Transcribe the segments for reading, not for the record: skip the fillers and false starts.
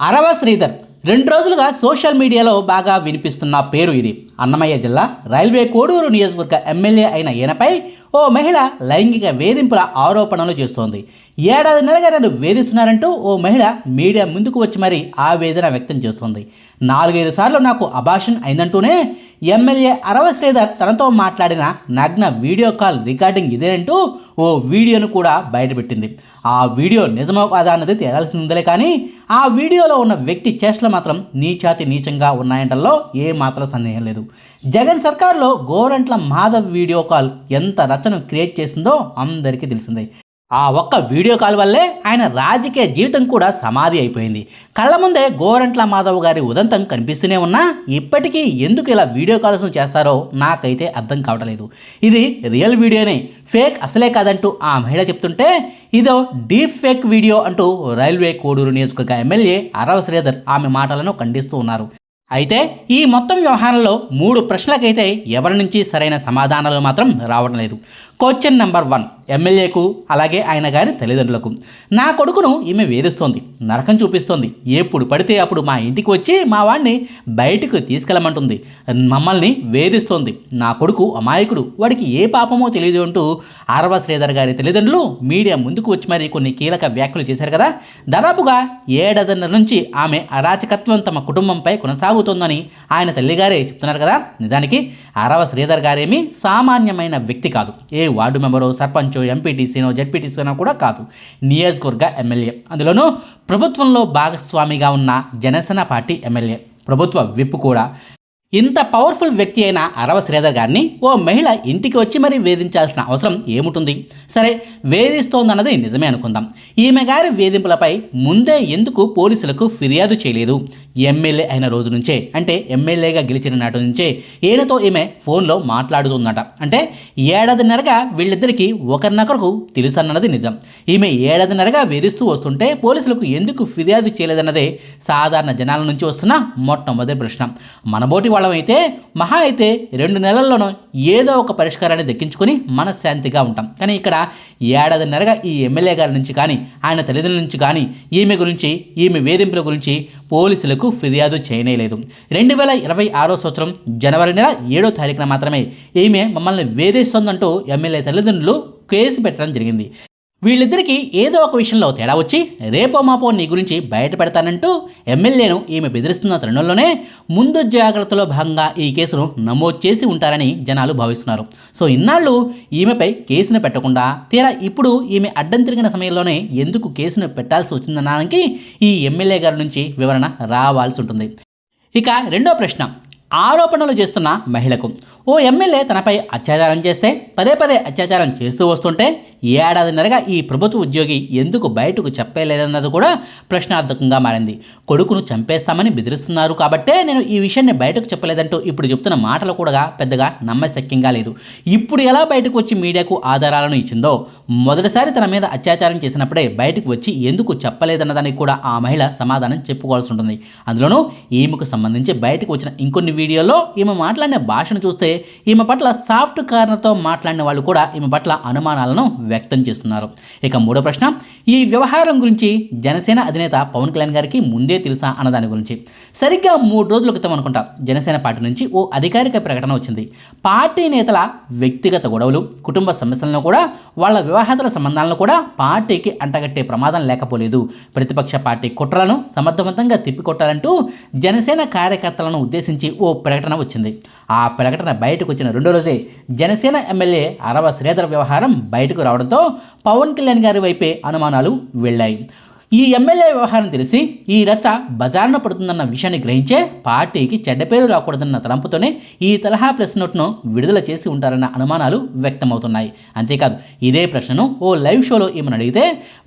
అరవ శ్రీధర్ 2 రోజులుగా సోషల్ మీడియాలో బాగా వినిపిస్తున్న పేరు ఇది. అన్నమయ్య జిల్లా రైల్వే కోడూరు నియోజకవర్గ ఎమ్మెల్యే అయిన ఈయనపై ఓ మహిళ లైంగిక వేధింపుల ఆరోపణలు చేస్తోంది. ఏడాదిన్నరగా నన్ను వేధిస్తున్నారంటూ ఓ మహిళ మీడియా ముందుకు వచ్చి మరీ ఆవేదన వ్యక్తం చేస్తోంది. 4-5 సార్లు నాకు అబార్షన్ అయిందంటూనే ఎమ్మెల్యే అరవ శ్రీధర్ తనతో మాట్లాడిన నగ్న వీడియో కాల్ రికార్డింగ్ ఇదేనంటూ ఓ వీడియోను కూడా బయటపెట్టింది. ఆ వీడియో నిజమో కాదా అన్నది తేలాల్సి ఉందిలే, కానీ ఆ వీడియోలో ఉన్న వ్యక్తి చేష్టలు మాత్రం నీచాతి నీచంగా ఉన్నాయంటల్లో ఏ మాత్రం సందేహం లేదు. జగన్ సర్కార్లో గోరంట్ల మాధవ్ వీడియో కాల్ ఎంత రచన క్రియేట్ చేసిందో అందరికీ తెలిసిందే. ఆ ఒక్క వీడియో కాల్ వల్లే ఆయన రాజకీయ జీవితం కూడా సమాధి అయిపోయింది. కళ్ళ ముందే గోరంట్ల మాధవ్ గారి ఉదంతం కనిపిస్తూనే ఉన్నా ఇప్పటికీ ఎందుకు ఇలా వీడియో కాల్స్ చేస్తారో నాకైతే అర్థం కావట్లేదు. ఇది రియల్ వీడియోనే, ఫేక్ అసలే కాదంటూ ఆ మహిళ చెప్తుంటే ఇదో డీప్ ఫేక్ వీడియో అంటూ రైల్వే కోడూరు నియోజకవర్గ ఎమ్మెల్యే అరవ శ్రీధర్ ఆమె మాటలను ఖండిస్తూ ఉన్నారు. అయితే ఈ మొత్తం వ్యవహారంలో 3 ప్రశ్నలకైతే ఎవరి నుంచి సరైన సమాధానాలు మాత్రం రావడం లేదు. క్వశ్చన్ నెంబర్ 1 ఎమ్మెల్యేకు అలాగే ఆయన గారి తల్లిదండ్రులకు. నా కొడుకును ఈమె వేధిస్తోంది, నరకం చూపిస్తోంది, ఎప్పుడు పడితే అప్పుడు మా ఇంటికి వచ్చి మా వాడిని బయటకు తీసుకెళ్ళమంటుంది, మమ్మల్ని వేధిస్తోంది, నా కొడుకు అమాయకుడు, వాడికి ఏ పాపమో తెలియదు అంటూ అరవ శ్రీధర్ గారి తల్లిదండ్రులు మీడియా ముందుకు వచ్చి మరి కొన్ని కీలక వ్యాఖ్యలు చేశారు కదా. దాదాపుగా 7.5 నుంచి ఆమె అరాచకత్వం తమ కుటుంబంపై కొనసాగుతోందని ఆయన తల్లిగారే చెప్తున్నారు కదా. నిజానికి అరవ శ్రీధర్ గారేమీ సామాన్యమైన వ్యక్తి కాదు. ఏ వార్డు మెంబరో, సర్పంచో, ఎంపీటీసీనో, జెడ్పీటీసీనో కూడా కాదు. నియోజకవర్గ ఎమ్మెల్యే, అందులోనూ ప్రభుత్వంలో భాగస్వామిగా ఉన్న జనసేన పార్టీ ఎమ్మెల్యే, ప్రభుత్వ విప్ కూడా. ఇంత పవర్ఫుల్ వ్యక్తి అయిన అరవ శ్రీధర్ గారిని ఓ మహిళ ఇంటికి వచ్చి మరీ వేధించాల్సిన అవసరం ఏముంటుంది? సరే, వేధిస్తోందన్నది నిజమే అనుకుందాం. ఈమె గారి వేధింపులపై ముందే ఎందుకు పోలీసులకు ఫిర్యాదు చేయలేదు? ఎమ్మెల్యే అయిన రోజు నుంచే, అంటే ఎమ్మెల్యేగా గెలిచిన నాటి నుంచే ఈయనతో ఈమె ఫోన్లో మాట్లాడుతుందట. అంటే 7.5 వీళ్ళిద్దరికీ ఒకరినొకరు తెలుసన్నది నిజం. ఈమె 7.5 వేధిస్తూ వస్తుంటే పోలీసులకు ఎందుకు ఫిర్యాదు చేయలేదన్నదే సాధారణ జనాల నుంచి వస్తున్న మొట్టమొదటి ప్రశ్న. మనబోటి అయితే మహా అయితే 2 నెలల్లోనూ ఏదో ఒక పరిష్కారాన్ని దక్కించుకొని మనశ్శాంతిగా ఉంటాం. కానీ ఇక్కడ 7.5 ఈ ఎమ్మెల్యే గారి నుంచి కానీ ఆయన తల్లిదండ్రుల నుంచి కానీ ఈమె గురించి, ఈమె వేధింపుల గురించి పోలీసులకు ఫిర్యాదు చేయనేలేదు. 2026 సంవత్సరం జనవరి నెల 7వ తారీఖున మాత్రమే ఈమె మమ్మల్ని వేధిస్తోందంటూ ఎమ్మెల్యే తల్లిదండ్రులు కేసు పెట్టడం జరిగింది. వీళ్ళిద్దరికీ ఏదో ఒక విషయంలో తేడా వచ్చి రేపో మాపో నీ గురించి బయట పెడతానంటూ ఎమ్మెల్యేను ఈమె బెదిరిస్తున్న తరుణంలోనే ముందు జాగ్రత్తలో భాగంగా ఈ కేసును నమోదు చేసి ఉంటారని జనాలు భావిస్తున్నారు. సో ఇన్నాళ్ళు ఈమెపై కేసును పెట్టకుండా తీరా ఇప్పుడు ఈమె అడ్డం తిరిగిన సమయంలోనే ఎందుకు కేసును పెట్టాల్సి వచ్చిందనడానికి ఈ ఎమ్మెల్యే గారి నుంచి వివరణ రావాల్సి ఉంటుంది. ఇక రెండో ప్రశ్న, ఆరోపణలు చేస్తున్న మహిళకు. ఓ ఎమ్మెల్యే తనపై అత్యాచారం చేస్తే పదే అత్యాచారం చేస్తూ వస్తుంటే 7.5 ఈ ప్రభుత్వ ఉద్యోగి ఎందుకు బయటకు చెప్పలేదన్నది కూడా ప్రశ్నార్థకంగా మారింది. కొడుకును చంపేస్తామని బెదిరిస్తున్నారు కాబట్టే నేను ఈ విషయాన్ని బయటకు చెప్పలేదంటూ ఇప్పుడు చెప్తున్న మాటలు కూడా పెద్దగా నమ్మశక్యంగా లేదు. ఇప్పుడు ఎలా బయటకు వచ్చి మీడియాకు ఆధారాలను ఇచ్చిందో, మొదటిసారి తన మీద అత్యాచారం చేసినప్పుడే బయటకు వచ్చి ఎందుకు చెప్పలేదన్నదానికి కూడా ఆ మహిళ సమాధానం చెప్పుకోవాల్సి ఉంటుంది. అందులోనూ ఈమెకు సంబంధించి బయటకు వచ్చిన ఇంకొన్ని వీడియోలో ఈమె మాట్లాడిన భాషను చూస్తే ఈమె పట్ల సాఫ్ట్ కార్నర్తో మాట్లాడిన వాళ్ళు కూడా ఈమె పట్ల అనుమానాలను వ్యక్తం చేస్తున్నారు. ఇక మూడో ప్రశ్న, ఈ వ్యవహారం గురించి జనసేన అధినేత పవన్ కళ్యాణ్ గారికి ముందే తెలుసా అన్నదాని గురించి. సరిగ్గా 3 రోజుల క్రితం అనుకుంటా జనసేన పార్టీ నుంచి ఓ అధికారిక ప్రకటన వచ్చింది. పార్టీ నేతల వ్యక్తిగత గొడవలు, కుటుంబ సమస్యలను కూడా, వాళ్ళ వివాహేతర సంబంధాలను కూడా పార్టీకి అంటగట్టే ప్రమాదం లేకపోలేదు. ప్రతిపక్ష పార్టీ కుట్రలను సమర్థవంతంగా తిప్పికొట్టాలంటూ జనసేన కార్యకర్తలను ఉద్దేశించి ఓ ప్రకటన వచ్చింది. ఆ ప్రకటన బయటకు వచ్చిన 2వ రోజే జనసేన ఎమ్మెల్యే అరవ శ్రీధర్ వ్యవహారం బయటకు రావడంతో పవన్ కళ్యాణ్ గారి వైపే అనుమానాలు వెళ్ళాయి. ఈ ఎమ్మెల్యే వ్యవహారం తెలిసి ఈ రచ్చ బజార్న పడుతుందన్న విషయాన్ని గ్రహించే పార్టీకి చెడ్డ పేరు రాకూడదన్న తలంపుతోనే ఈ తరహా ప్రెస్ నోట్ను విడుదల చేసి ఉంటారన్న అనుమానాలు వ్యక్తమవుతున్నాయి. అంతేకాదు, ఇదే ప్రశ్నను ఓ లైవ్ షోలో ఈమెను అడిగితే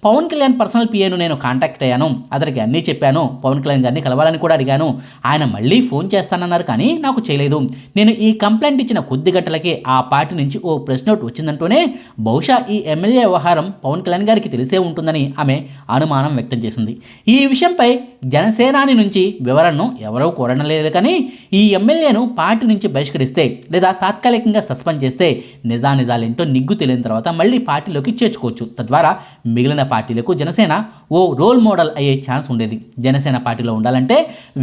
పవన్ కళ్యాణ్ పర్సనల్ పిఏను నేను కాంటాక్ట్ అయ్యాను, అతనికి అన్నీ చెప్పాను, పవన్ కళ్యాణ్ గారిని కలవాలని కూడా అడిగాను, ఆయన మళ్ళీ ఫోన్ చేస్తానన్నారు కానీ నాకు చేయలేదు, నేను ఈ కంప్లైంట్ ఇచ్చిన కొద్ది గంటలకే ఆ పార్టీ నుంచి ఓ ప్రెస్ నోట్ వచ్చిందంటూనే బహుశా ఈ ఎమ్మెల్యే వ్యవహారం పవన్ కళ్యాణ్ గారికి తెలిసే ఉంటుందని ఆమె అనుమానం వ్యక్తం చేసింది. ఈ విషయంపై జనసేనాని నుంచి వివరణను ఎవరూ కోరడం లేదు, కానీ ఈ ఎమ్మెల్యేను పార్టీ నుంచి బహిష్కరిస్తే లేదా తాత్కాలికంగా సస్పెండ్ చేస్తే నిజానిజాలేంటో నిగ్గు తెలియని తర్వాత మళ్ళీ పార్టీలోకి చేర్చుకోవచ్చు. తద్వారా మిగిలిన పార్టీలకు జనసేన ఓ రోల్ మోడల్ అయ్యే ఛాన్స్ ఉండేది. జనసేన పార్టీలో ఉండాలంటే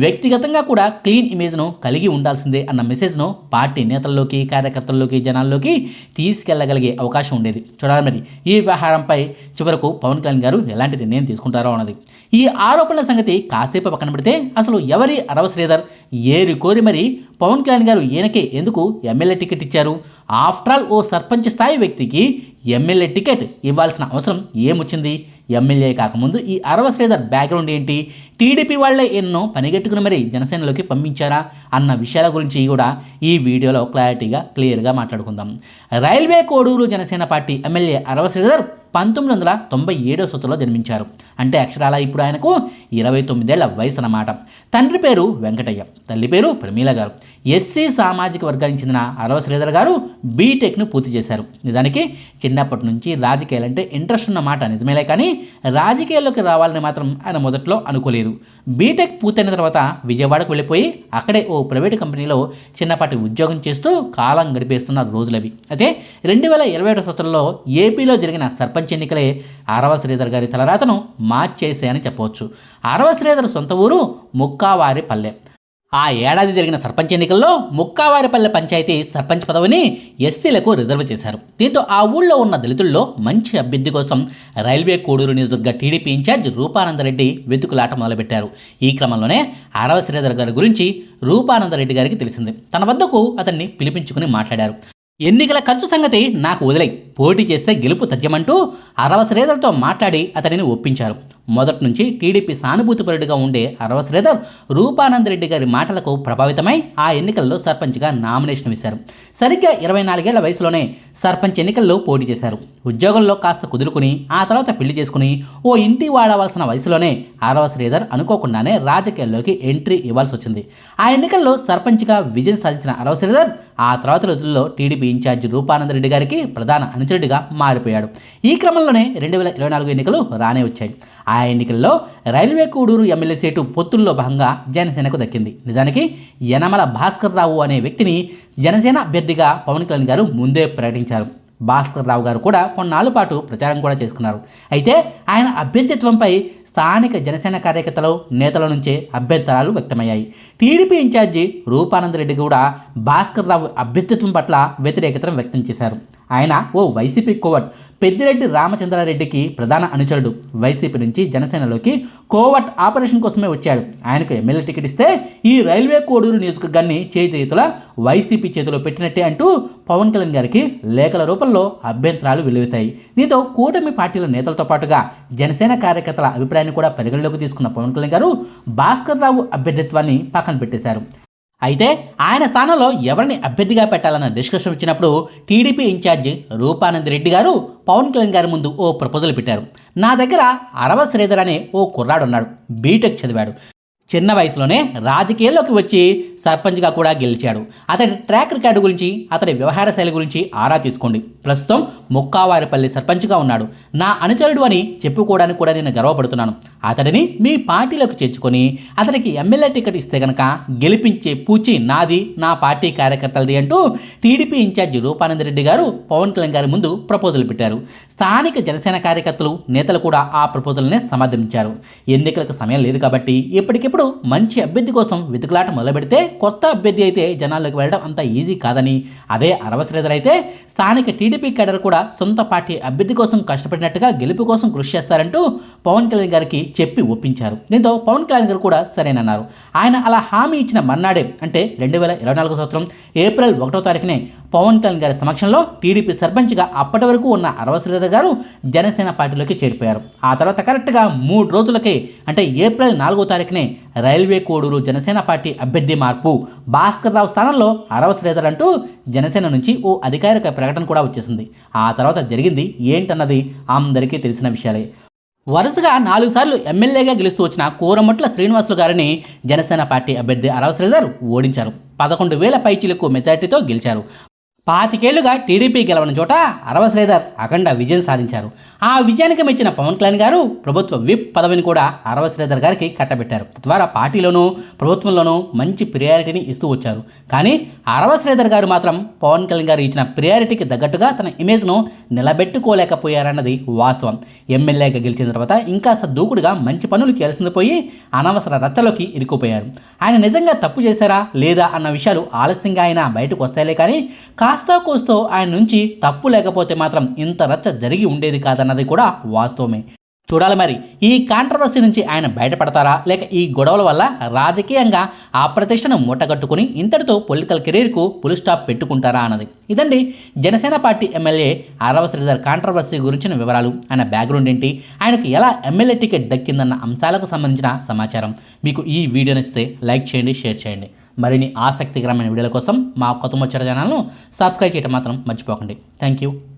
వ్యక్తిగతంగా కూడా క్లీన్ ఇమేజ్ను కలిగి ఉండాల్సిందే అన్న మెసేజ్ను పార్టీ నేతల్లోకి, కార్యకర్తల్లోకి, జనాల్లోకి తీసుకెళ్లగలిగే అవకాశం ఉండేది. చూడాలి మరి ఈ వ్యవహారంపై చివరకు పవన్ కళ్యాణ్ గారు ఎలాంటి నిర్ణయం తీసుకుంటారో అన్నది. ఈ ఆరోపణల సంగతి కాసేపు పక్కన పెడితే అసలు ఎవరి అరవ శ్రీధర్ ఏరి కోరి మరి పవన్ కళ్యాణ్ గారు ఈయనకే ఎందుకు ఎమ్మెల్యే టికెట్ ఇచ్చారు? ఆఫ్టర్ ఆల్ ఓ సర్పంచ్ స్థాయి వ్యక్తికి ఎమ్మెల్యే టికెట్ ఇవ్వాల్సిన అవసరం ఏమొచ్చింది? ఎమ్మెల్యే కాకముందు ఈ అరవ శ్రీధర్ బ్యాక్గ్రౌండ్ ఏంటి? టీడీపీ వాళ్లే ఎన్నో పనిగట్టుకుని మరి జనసేనలోకి పంపించారా అన్న విషయాల గురించి కూడా ఈ వీడియోలో క్లియర్గా మాట్లాడుకుందాం. Railway Koduru Janasena party MLA Arava Sridhar 1997 సంవత్సరంలో జన్మించారు. అంటే అక్షరాల ఇప్పుడు ఆయనకు 29 ఏళ్ల వయసు అన్నమాట. తండ్రి పేరు వెంకటయ్య, తల్లి పేరు ప్రమీల గారు. ఎస్సీ సామాజిక వర్గానికి చెందిన అరవ శ్రీధర్ గారు బీటెక్ను పూర్తి చేశారు. నిజానికి చిన్నప్పటి నుంచి రాజకీయాలంటే ఇంట్రెస్ట్ ఉన్న మాట నిజమేలే, కానీ రాజకీయాల్లోకి రావాలని మాత్రం ఆయన మొదట్లో అనుకోలేదు. బీటెక్ పూర్తయిన తర్వాత విజయవాడకు వెళ్ళిపోయి అక్కడే ఓ ప్రైవేటు కంపెనీలో చిన్నపాటి ఉద్యోగం చేస్తూ కాలం గడిపేస్తున్న రోజులవి. అయితే 2021 సంవత్సరంలో ఏపీలో జరిగిన సర్పంచ్ ఎన్నికలే అరవ శ్రీధర్ గారి తలరాతను మార్చేసాయని చెప్పవచ్చు. అరవ శ్రీధర్ సొంత ఊరు ముక్కావారిపల్లె. ఆ ఏడాది జరిగిన సర్పంచ్ ఎన్నికల్లో ముక్కావారిపల్లె పంచాయతీ సర్పంచ్ పదవిని ఎస్సీలకు రిజర్వ్ చేశారు. దీంతో ఆ ఊళ్ళో ఉన్న దళితుల్లో మంచి అభ్యర్థి కోసం రైల్వే కోడూరు నియోజకవర్గ టీడీపీ ఇన్ఛార్జ్ రూపానందరెడ్డి వెతుకులాట మొదలుపెట్టారు. ఈ క్రమంలోనే అరవ శ్రీధర్ గారి గురించి రూపానందరెడ్డి గారికి తెలిసింది. తన వద్దకు అతన్ని పిలిపించుకుని మాట్లాడారు. ఎన్నికల ఖర్చు సంగతి నాకు వదిలై, పోటీ చేస్తే గెలుపు తథ్యమంటూ అరవ శ్రీధర్తో మాట్లాడి అతడిని ఒప్పించారు. మొదటి నుంచి టీడీపీ సానుభూతిపరుడిగా ఉండే అరవ శ్రీధర్ రూపానందరెడ్డి గారి మాటలకు ప్రభావితమై ఆ ఎన్నికల్లో సర్పంచ్గా నామినేషన్ వేశారు. సరిగ్గా 24 ఏళ్ల వయసులోనే సర్పంచ్ ఎన్నికల్లో పోటీ చేశారు. ఉద్యోగంలో కాస్త కుదురుకుని ఆ తర్వాత పెళ్లి చేసుకుని ఓ ఇంటి వాడవలసిన వయసులోనే అరవ శ్రీధర్ అనుకోకుండానే రాజకీయాల్లోకి ఎంట్రీ ఇవ్వాల్సి వచ్చింది. ఆ ఎన్నికల్లో సర్పంచ్గా విజయం సాధించిన అరవ శ్రీధర్ ఆ తర్వాత రోజుల్లో టీడీపీ ఇన్ఛార్జి రూపానందరెడ్డి గారికి ప్రధాన అనుచరుడిగా మారిపోయాడు. ఈ క్రమంలోనే 2024 ఎన్నికలు రానే వచ్చాయి. ఆ ఎన్నికల్లో రైల్వే కోడూరు ఎమ్మెల్యే సీటు పొత్తుల్లో భాగంగా జనసేనకు దక్కింది. నిజానికి యనమల భాస్కర్ రావు అనే వ్యక్తిని జనసేన అభ్యర్థిగా పవన్ కళ్యాణ్ గారు ముందే ప్రకటించారు. భాస్కర్ రావు గారు కూడా కొన్నాళ్ళ పాటు ప్రచారం కూడా చేసుకున్నారు. అయితే ఆయన అభ్యర్థిత్వంపై స్థానిక జనసేన కార్యకర్తలు, నేతల నుంచే అభ్యంతరాలు వ్యక్తమయ్యాయి. టీడీపీ ఇన్ఛార్జి రూపానందరెడ్డి కూడా భాస్కర్ రావు అభ్యర్థిత్వం పట్ల వ్యతిరేకతను వ్యక్తం చేశారు. ఆయన ఓ వైసీపీ కోవట్ పెద్దిరెడ్డి రామచంద్రారెడ్డికి ప్రధాన అనుచరుడు. వైసీపీ నుంచి జనసేనలోకి కోవట్ ఆపరేషన్ కోసమే వచ్చాడు. ఆయనకు ఎమ్మెల్యే టికెట్ ఇస్తే ఈ రైల్వే కోడూరు నియోజకవర్గాన్ని చేతుల వైసీపీ చేతిలో పెట్టినట్టే అంటూ పవన్ కళ్యాణ్ గారికి లేఖల రూపంలో అభ్యంతరాలు వెలువెత్తాయి. దీంతో కూటమి పార్టీల నేతలతో పాటుగా జనసేన కార్యకర్తల అభిప్రాయాన్ని కూడా పరిగణలోకి తీసుకున్న పవన్ కళ్యాణ్ గారు భాస్కర్ రావు అభ్యర్థిత్వాన్ని పక్కన పెట్టేశారు. అయితే ఆయన స్థానంలో ఎవరిని అభ్యర్థిగా పెట్టాలన్న డిస్కషన్ వచ్చినప్పుడు టీడీపీ ఇన్ఛార్జి రూపానందరెడ్డి గారు పవన్ కళ్యాణ్ గారి ముందు ఓ ప్రపోజల్ పెట్టారు. నా దగ్గర అరవ శ్రీధర్ అనే ఓ కుర్రాడు ఉన్నాడు, బీటెక్ చదివాడు, చిన్న వయసులోనే రాజకీయాల్లోకి వచ్చి సర్పంచ్గా కూడా గెలిచాడు. అతడి ట్రాక్ రికార్డు గురించి, అతడి వ్యవహార శైలి గురించి ఆరా తీసుకోండి. ప్రస్తుతం ముక్కావారిపల్లి సర్పంచ్గా ఉన్నాడు. నా అనుచరుడు అని చెప్పుకోవడానికి కూడా నేను గర్వపడుతున్నాను. అతడిని మీ పార్టీలోకి చేర్చుకొని అతనికి ఎమ్మెల్యే టికెట్ ఇస్తే కనుక గెలిపించే పూచి నాది, నా పార్టీ కార్యకర్తలది అంటూ టీడీపీ ఇన్ఛార్జి రూపానందరెడ్డి గారు పవన్ కళ్యాణ్ గారి ముందు ప్రపోజల్ పెట్టారు. స్థానిక జనసేన కార్యకర్తలు, నేతలు కూడా ఆ ప్రపోజల్నే సమర్థించారు. ఎన్నికలకు సమయం లేదు కాబట్టి ఇప్పటికిప్పుడు మంచి అభ్యర్థి కోసం వెతుకులాట మొదలుపెడితే కొత్త అభ్యర్థి అయితే జనాల్లోకి వెళ్ళడం అంత ఈజీ కాదని, అదే అరవ శ్రీధర్ అయితే స్థానిక టీడీపీ కేడర్ కూడా సొంత పార్టీ అభ్యర్థి కోసం కష్టపడినట్టుగా గెలుపు కోసం కృషి చేస్తారంటూ పవన్ కళ్యాణ్ గారికి చెప్పి ఒప్పించారు. దీంతో పవన్ కళ్యాణ్ గారు కూడా సరేనన్నారు. ఆయన అలా హామీ ఇచ్చిన మర్నాడే అంటే 2024 సంవత్సరం ఏప్రిల్ 1వ తారీఖునే పవన్ కళ్యాణ్ గారి సమక్షంలో టీడీపీ సర్పంచ్గా అప్పటి వరకు ఉన్న అరవ శ్రీధర్ గారు జనసేన పార్టీలోకి చేరిపోయారు. ఆ తర్వాత కరెక్ట్గా 3 రోజులకే అంటే ఏప్రిల్ 4వ తారీఖునే రైల్వే కోడూరు జనసేన పార్టీ అభ్యర్థి మార్పు, భాస్కర్ రావు స్థానంలో అరవ శ్రీధర్ అంటూ జనసేన నుంచి ఓ అధికారిక ప్రకటన కూడా వచ్చేసింది. ఆ తర్వాత జరిగింది ఏంటన్నది అందరికీ తెలిసిన విషయాలే. వరుసగా 4 సార్లు ఎమ్మెల్యేగా గెలుస్తూ వచ్చిన కూరమట్ల శ్రీనివాసులు గారిని జనసేన పార్టీ అభ్యర్థి అరవ శ్రీధర్ ఓడించారు. 11,000 పైచిలకు మెజార్టీతో గెలిచారు. పాతికేళ్లుగా టీడీపీ గెలవని చోట అరవ శ్రీధర్ అఖండ విజయం సాధించారు. ఆ విజయానికి మెచ్చిన పవన్ కళ్యాణ్ గారు ప్రభుత్వ విప్ పదవిని కూడా అరవ శ్రీధర్ గారికి కట్టబెట్టారు. తద్వారా పార్టీలోనూ ప్రభుత్వంలోనూ మంచి ప్రియారిటీని ఇస్తూ వచ్చారు. కానీ అరవ శ్రీధర్ గారు మాత్రం పవన్ కళ్యాణ్ గారు ఇచ్చిన ప్రియారిటీకి తగ్గట్టుగా తన ఇమేజ్ను నిలబెట్టుకోలేకపోయారన్నది వాస్తవం. ఎమ్మెల్యేగా గెలిచిన తర్వాత ఇంకా దూకుడుగా మంచి పనులు చేయాల్సింది పోయి అనవసర రచ్చలోకి ఇరుక్కుపోయారు. ఆయన నిజంగా తప్పు చేశారా లేదా అన్న విషయాలు ఆలస్యంగా ఆయన బయటకు వస్తాయిలే, కానీ కాస్తో కోస్తో ఆయన నుంచి తప్పు లేకపోతే మాత్రం ఇంత రచ్చ జరిగి ఉండేది కాదన్నది కూడా వాస్తవమే. చూడాలి మరి ఈ కాంట్రవర్సీ నుంచి ఆయన బయటపడతారా, లేక ఈ గొడవల వల్ల రాజకీయంగా ఆ ప్రతిష్టను మూటగట్టుకుని ఇంతటితో పొలిటికల్ కెరీర్కు ఫుల్ స్టాప్ పెట్టుకుంటారా అన్నది. ఇదండి Janasena party MLA Arava Sridhar controversy గురించిన వివరాలు, ఆయన బ్యాక్గ్రౌండ్ ఏంటి, ఆయనకు ఎలా ఎమ్మెల్యే టికెట్ దక్కిందన్న అంశాలకు సంబంధించిన సమాచారం. మీకు ఈ వీడియో నచ్చితే లైక్ చేయండి, షేర్ చేయండి. మరిన్ని ఆసక్తికరమైన వీడియోల కోసం మా కొత్త ముచ్చట ఛానల్ను సబ్స్క్రైబ్ చేయడం మాత్రం మర్చిపోకండి. Thank you.